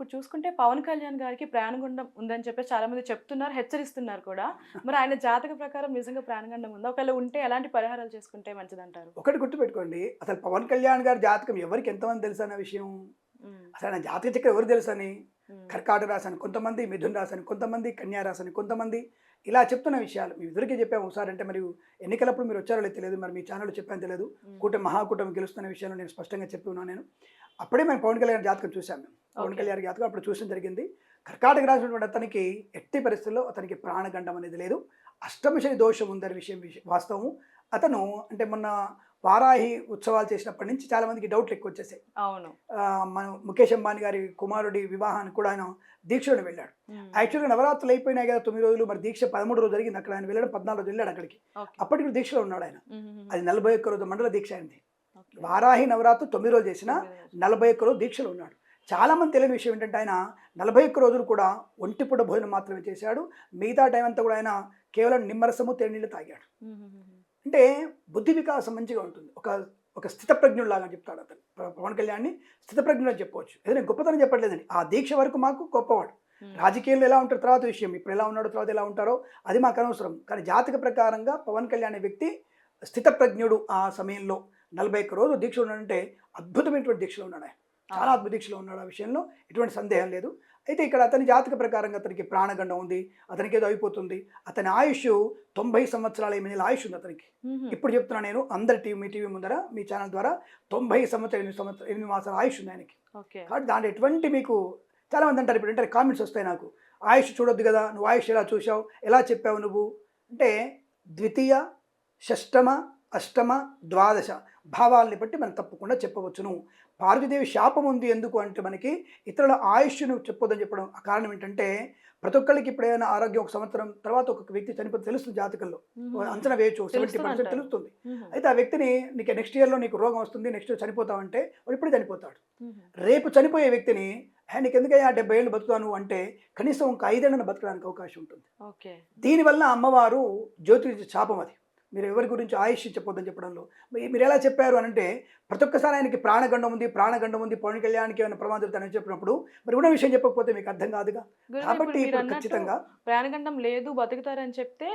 ఇప్పుడు చూసుకుంటే పవన్ కళ్యాణ్ గారికి ప్రాణగండం ఉందని చెప్పేసి చాలా మంది చెప్తున్నారు, హెచ్చరిస్తున్నారు కూడా. మరి ఆయన జాతక ప్రకారం నిజంగా ప్రాణగండం ఉందా? ఒకవేళ ఉంటే ఎలాంటి పరిహారాలు చేసుకుంటే మంచిదంటారు? ఒకటి గుర్తుపెట్టుకోండి. అసలు పవన్ కళ్యాణ్ గారి జాతకం ఎవరికి ఎంతమంది తెలుసన్న విషయం? హ్మ్. అసలు ఆయన జాతక చక్రం ఎవరు తెలుసని? హ్మ్. కర్కాటక రాశి అని కొంతమంది, మిథున రాశి అని కొంతమంది, కన్యా రాశి అని కొంతమంది, ఇలా చెప్తున్న విషయాలు మీ ఎదురుకే చెప్పాము ఒకసారి. అంటే మరి ఎన్నికలప్పుడు మీరు వచ్చారో లేదో తెలియదు, మరి మీ ఛానల్లో చెప్పాను తెలియదు. హ్మ్. మహాకూటమి గెలుస్తున్న విషయంలో నేను స్పష్టంగా చెప్పి ఉన్నాను నేను. అప్పుడే మేము పవన్ కళ్యాణ్ జాతకం చూసాం మేము. పవన్ ఓకే. కళ్యాణ్ జాతకం అప్పుడు చూడడం జరిగింది. కర్కాటక రాసినటువంటి అతనికి ఎట్టి పరిస్థితుల్లో అతనికి ప్రాణగండం అనేది లేదు. అష్టమ శని దోషం ఉందనే వాస్తవం. అతను అంటే మొన్న వారాహి ఉత్సవాలు చేసినప్పటి నుంచి చాలా మందికి డౌట్లు ఎక్కువ వచ్చేసాయి. అవును. మన ముఖేష్ అంబానీ గారి కుమారుడి వివాహానికి కూడా ఆయన దీక్షలోనే వెళ్ళాడు. హ్మ్. యాక్చువల్‌గా నవరాత్రులు అయిపోయినాయి కదా! 9 రోజులు, మరి దీక్ష 13 రోజులు జరిగింది అక్కడ. ఆయన వెళ్ళడం 14 రోజులు వెళ్ళాడు అక్కడికి. ఓకే. అప్పటికి దీక్షలో ఉన్నాడు ఆయన. హుహుహు. అది 41 రోజుల మండల దీక్ష అయింది. ఓకే. వారాహి నవరాత్రులు 9 రోజులు చేసినా 41 రోజులు దీక్షలో ఉన్నాడు. చాలామంది తెలియని విషయం ఏంటంటే ఆయన 41 రోజులు కూడా ఒంటిపూట భోజనం మాత్రమే చేశాడు. మిగతా టైం అంతా కూడా ఆయన కేవలం నిమ్మరసము, తేనీళ్ళు తాగాడు. హుహుహు. అంటే బుద్ధి వికాసం మంచిగా ఉంటుంది. ఒక ఒక స్థితప్రజ్ఞుడిలాగా చెప్తాడు అతను. పవన్ కళ్యాణ్‌ని స్థితప్రజ్ఞుడు అని చెప్పవచ్చు. ఏదైనా గొప్పతనం చెప్పట్లేదండి. ఆ దీక్ష వరకు మాకు గొప్పవాడు. హ్మ్. రాజకీయంలో ఎలా ఉంటారో తర్వాత విషయం. ఇప్పుడు ఎలా ఉన్నాడో తర్వాత ఎలా ఉంటారో అది మాకు అనవసరం. కానీ జాతక ప్రకారంగా పవన్ కళ్యాణ్ అనే వ్యక్తి స్థితప్రజ్ఞుడు. ఆ సమయంలో 41 రోజులు దీక్షలో ఉన్నాడంటే అద్భుతమైనటువంటి దీక్షలో ఉన్నాడు ఆయన. చాలా అద్భుత దీక్షలో ఉన్నాడు. ఆ విషయంలో ఎటువంటి సందేహం లేదు. అయితే ఇక్కడ అతని జాతక ప్రకారంగా అతనికి ప్రాణగండం ఉంది. అతనికి ఏదో అయిపోతుంది. అతని ఆయుష్ 90 సంవత్సరాల 8 నెలల ఆయుష్ ఉంది అతనికి. హుహు. ఇప్పుడు చెప్తున్నా నేను అందరి మీ టీవీ ముందర మీ ఛానల్ ద్వారా 90 సంవత్సరాలు 8 మాసాల ఆయుష్ ఉంది ఆయనకి. ఓకే. కాబట్టి దాంట్లో ఎటువంటి మీకు చాలామంది అంటారు, ఇప్పుడు అంటే కామెంట్స్ వస్తాయి నాకు, ఆయుష్ చూడొద్దు కదా, నువ్వు ఆయుష్ ఎలా చూసావు, ఎలా చెప్పావు నువ్వు అంటే, ద్వితీయ, షష్టమ, అష్టమ, ద్వాదశ భావాల్ని బట్టి మనం తప్పకుండా చెప్పవచ్చును. పార్వతీదేవి శాపం ఉంది ఎందుకు అంటే మనకి ఇతరుల ఆయుష్ను చెప్పొద్దని చెప్పడం కారణం ఏంటంటే, ప్రతి ఒక్కరికి ఇప్పుడైనా ఆరోగ్యం ఒక సంవత్సరం తర్వాత ఒక్కొక్క వ్యక్తి చనిపోతే తెలుస్తుంది జాతకంలో. అంచనా వేయచ్చు, 70% తెలుస్తుంది. అయితే ఆ వ్యక్తిని నీకు నెక్స్ట్ ఇయర్లో నీకు రోగం వస్తుంది, నెక్స్ట్ ఇయర్ చనిపోతావంటే వాడు ఇప్పుడే చనిపోతాడు. రేపు చనిపోయే వ్యక్తిని నీకు ఎందుకయ్యా 70 ఏళ్ళు బతుకుతాను అంటే కనీసం ఒక 5 ఏళ్ళను బతకడానికి అవకాశం ఉంటుంది. ఓకే. దీనివల్ల అమ్మవారు జ్యోతిష శాపం అది. మీరు ఎవరి గురించి ఆయుష్ చెప్పొద్దని చెప్పడంలో మీరు ఎలా చెప్పారు అని అంటే, ప్రతి ఒక్కసారి ఆయనకి ప్రాణగండం ఉంది, ప్రాణగండం ఉంది, పవన్ కళ్యాణ్కి ఏమైనా ప్రమాదం జరుగుతుందని చెప్పినప్పుడు మరి ఉన్న విషయం చెప్పకపోతే మీకు అర్థం కాదుగా. కాబట్టి ఇప్పుడు ఖచ్చితంగా ప్రాణగండం లేదు, బతుకుతారని చెప్తే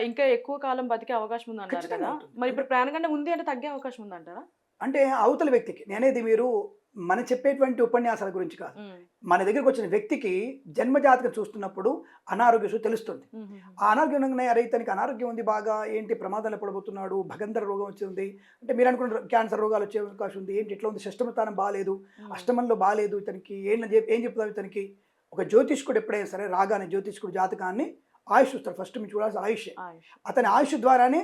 ఇంకా ఎక్కువ కాలం బతికే అవకాశం ఉంది అంటారు ఖచ్చితంగా కదా. ఉంటుంది. మరి ఇప్పుడు ప్రాణగండం ఉంది అంటే తగ్గే అవకాశం ఉందంటారా? అంటే అవతల వ్యక్తికి నేనేది మీరు మనం చెప్పేటువంటి ఉపన్యాసాల గురించి కాదు. హ్మ్. మన దగ్గరికి వచ్చిన వ్యక్తికి జన్మజాతకం చూస్తున్నప్పుడు అనారోగ్యం తెలుస్తుంది. హుహుహు. ఆ అనారోగ్యం ఉండగానే అరే ఇతనికి అనారోగ్యం ఉంది, బాగా ఏంటి ప్రమాదాలు పడబోతున్నాడు, భగంధర రోగం వచ్చింది అంటే మీరు అనుకున్న క్యాన్సర్ రోగాలు వచ్చే అవకాశం ఉంది, ఏంటి ఇట్లా ఉంది, షష్టమ స్థానం బాగాలేదు, అష్టమంలో బాగాలేదు, ఇతనికి ఏం చెప్తాం ఇతనికి. ఒక జ్యోతిష్కుడు ఎప్పుడైనా సరే రాగానే జ్యోతిష్కుడు జాతకాన్ని ఆయుష్ చూస్తాడు. ఫస్ట్ మీరు చూడాల్సిన ఆయుష్. అతని ఆయుష్ ద్వారానే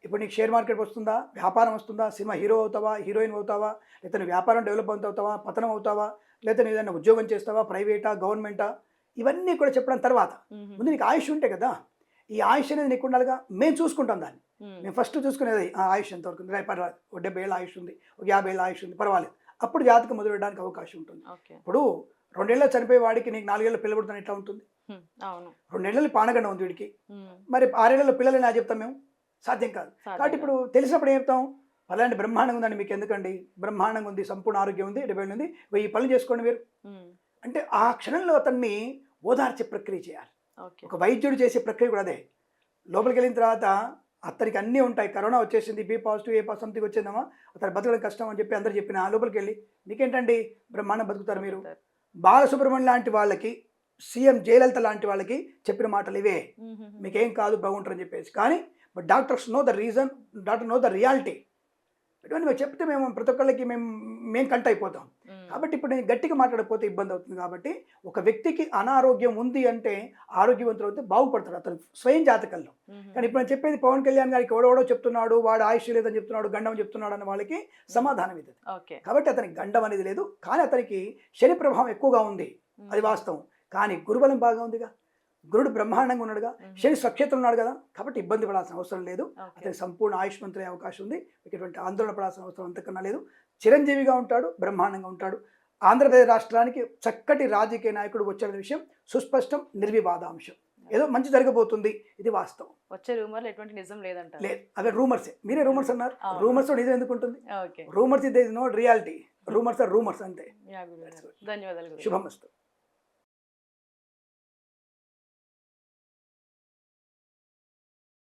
ఇప్పుడు నీకు షేర్ మార్కెట్ వస్తుందా, వ్యాపారం వస్తుందా, సినిమా హీరో అవుతావా, హీరోయిన్ అవుతావా, లేకపోతే వ్యాపారం డెవలప్ అవుతావా, పతనం అవుతావా, లేకపోతే నువ్వు ఏదైనా ఉద్యోగం చేస్తావా, ప్రైవేటా గవర్నమెంటా, ఇవన్నీ కూడా చెప్పడం తర్వాత ముందు నీకు ఆయుష్ ఉంటే కదా. ఈ ఆయుష్ అనేది నీకు ఉండాలిగా. మేము చూసుకుంటాం దాన్ని. మేము ఫస్ట్ చూసుకునేది ఆ ఆయుష్ ఎంతవరకు ఉంది, పర్వాలేదు, 70 ఏళ్ళ ఆయుష్ ఉంది, 50 ఏళ్ళ ఆయుష్ ఉంది, పర్వాలేదు, అప్పుడు జాతకం మొదలెట్టడానికి అవకాశం ఉంటుంది. ఇప్పుడు 2 ఏళ్ళలో చనిపోయే వాడికి నీకు 4 ఏళ్ళ పిల్ల పుడుతుంది ఎట్లా ఉంటుంది? 2 ఏళ్ళలో పానగండం ఉంది వీడికి, మరి 6 ఏళ్ళలో పిల్లలు నా చెప్తాం మేము? సాధ్యం కాదు. కాబట్టి ఇప్పుడు తెలిసినప్పుడు ఏం చెప్తాం, అలాంటి బ్రహ్మాండంగా ఉందండి, మీకు ఎందుకండి, బ్రహ్మాండంగా ఉంది, సంపూర్ణ ఆరోగ్యం ఉంది, 70 ఏళ్ళు ఉంది, 1000 పనులు చేసుకోండి మీరు అంటే ఆ క్షణంలో అతన్ని ఓదార్చే ప్రక్రియ చేయాలి. ఒక వైద్యుడు చేసే ప్రక్రియ కూడా అదే. లోపలికి వెళ్ళిన తర్వాత అతనికి అన్నీ ఉంటాయి, కరోనా వచ్చేసింది, బి పాజిటివ్, ఏ పాజిటివ్ సంథింగ్ వచ్చిందమ్మా, అతను బతకడం కష్టం అని చెప్పి అందరు చెప్పిన లోపలికి వెళ్ళి మీకేంటండి బ్రహ్మాండం బతుకుతారు మీరు. బాలసుబ్రహ్మణ్యం లాంటి వాళ్ళకి, సీఎం జయలలిత లాంటి వాళ్ళకి చెప్పిన మాటలు ఇవే, మీకేం కాదు బాగుంటారని చెప్పేసి. కానీ but doctors know the reason, doctor know the reality. ఇటువంటి మేము చెప్తే మేము ప్రతి ఒక్కళ్ళకి మేము కంట అయిపోతాం. కాబట్టి ఇప్పుడు నేను గట్టిగా మాట్లాడకపోతే ఇబ్బంది అవుతుంది. కాబట్టి ఒక వ్యక్తికి అనారోగ్యం ఉంది అంటే ఆరోగ్యవంతులు అయితే బాగుపడతాడు అతను స్వయం జాతకంలో. కానీ ఇప్పుడు నేను చెప్పేది పవన్ కళ్యాణ్ గారికి ఎవడెవడో చెప్తున్నాడు, వాడు ఆయుష్ లేదని చెప్తున్నాడు, గండం చెప్తున్నాడు అన్న వాళ్ళకి సమాధానం ఇది. కాబట్టి అతనికి గండం అనేది లేదు, కానీ అతనికి శని ప్రభావం ఎక్కువగా ఉంది, అది వాస్తవం. కానీ గురుబలం బాగా ఉందిగా, గురుడు బ్రహ్మాండంగా ఉన్నాడుగా, శని స్వక్షేత్రం ఉన్నాడు కదా, కాబట్టి ఇబ్బంది పడాల్సిన అవసరం లేదు. అతనికి సంపూర్ణ ఆయుష్మంతులే అవకాశం ఉంది. మీకు ఎటువంటి ఆందోళన పడాల్సిన అవసరం అంతకన్నా లేదు. చిరంజీవిగా ఉంటాడు, బ్రహ్మాండంగా ఉంటాడు. ఆంధ్రప్రదేశ్ రాష్ట్రానికి చక్కటి రాజకీయ నాయకుడు వచ్చే విషయం సుస్పష్టం, నిర్వివాదాంశం. ఏదో మంచి జరగబోతుంది, ఇది వాస్తవం. వచ్చే రూమర్లు ఎటువంటి నిజం లేదంట. లేదు, అవే రూమర్సే. మీరే రూమర్స్ అన్నారు, రూమర్స్ నిజం ఎందుకు ఉంటుంది? Rumours is no reality, rumours are rumours అంతే. ధన్యవాదాలు. శుభమస్తు.